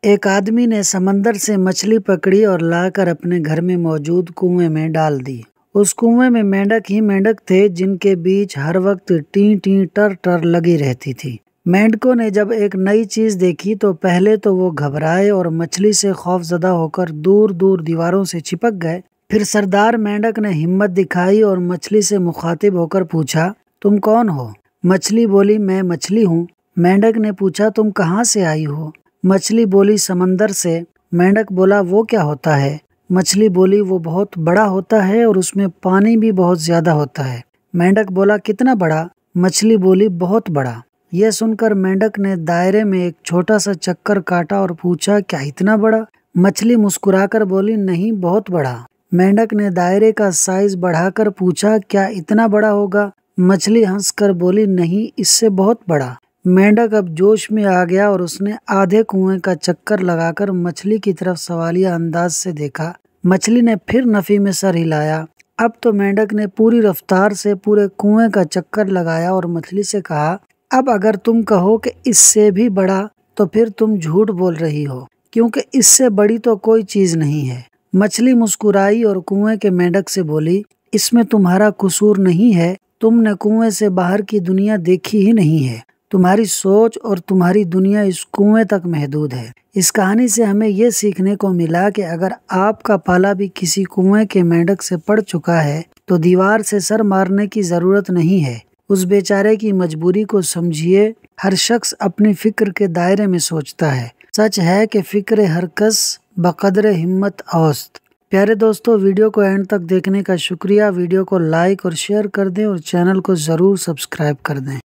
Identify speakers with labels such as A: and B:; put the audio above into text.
A: ایک آدمی نے سمندر سے مچھلی پکڑی اور لا کر اپنے گھر میں موجود کنویں میں ڈال دی۔ اس کنویں میں مینڈک ہی مینڈک تھے جن کے بیچ ہر وقت ٹیں ٹیں ٹر ٹر لگی رہتی تھی۔ مینڈکوں نے جب ایک نئی چیز دیکھی تو پہلے تو وہ گھبرائے اور مچھلی سے خوف زدہ ہو کر دور دور دیواروں سے چپک گئے۔ پھر سردار مینڈک نے ہمت دکھائی اور مچھلی سے مخاطب ہو کر پوچھا، تم کون ہو؟ مچھلی بولی، میں مچھلی ہوں۔ مینڈک نے پوچھا، تم کہاں سے آئی ہو؟ مچھلی بولی، سمندر سے۔ مینڈک بولا، وہ کیا ہوتا ہے؟ مچھلی بولی، وہ بہت بڑا ہوتا ہے اور اس میں پانی بھی بہت زیادہ ہوتا ہے۔ مینڈک بولا، کتنا بڑا؟ مچھلی بولی، بہت بڑا۔ یہ سن کر مینڈک نے دائرے میں ایک چھوٹا سا چکر کاٹا اور پوچھا، کیا اتنا بڑا؟ مچھلی مسکرا کر بولی، نہیں، بہت بڑا۔ مینڈک نے دائرے کا سائز بڑھا کر پوچھا، کیا اتنا بڑا ہوگا؟ مچھلی ہنس کر بولی، نہیں، اس سے بہت بڑا۔ مینڈک اب جوش میں آ گیا اور اس نے آدھے کنویں کا چکر لگا کر مچھلی کی طرف سوالیہ انداز سے دیکھا۔ مچھلی نے پھر نفی میں سر ہلایا۔ اب تو مینڈک نے پوری رفتار سے پورے کنویں کا چکر لگایا اور مچھلی سے کہا، اب اگر تم کہو کہ اس سے بھی بڑا تو پھر تم جھوٹ بول رہی ہو، کیونکہ اس سے بڑی تو کوئی چیز نہیں ہے۔ مچھلی مسکرائی اور کنویں کے مینڈک سے بولی، اس میں تمہارا قصور نہیں ہے، تم نے کنویں سے باہر کی دنیا دیکھی ہی نہیں ہے، تمہاری سوچ اور تمہاری دنیا اس کنویں تک محدود ہے۔ اس کہانی سے ہمیں یہ سیکھنے کو ملا کہ اگر آپ کا پالا بھی کسی کنویں کے مینڈک سے پڑ چکا ہے تو دیوار سے سر مارنے کی ضرورت نہیں ہے۔ اس بیچارے کی مجبوری کو سمجھیے۔ ہر شخص اپنی فکر کے دائرے میں سوچتا ہے۔ سچ ہے کہ فکر ہر کس بقدر ہمت اوست۔ پیارے دوستو، ویڈیو کو اینڈ تک دیکھنے کا شکریہ۔ ویڈیو کو لائک اور شیئر کر دیں اور چینل کو ضرور سبسکرائب کر دیں۔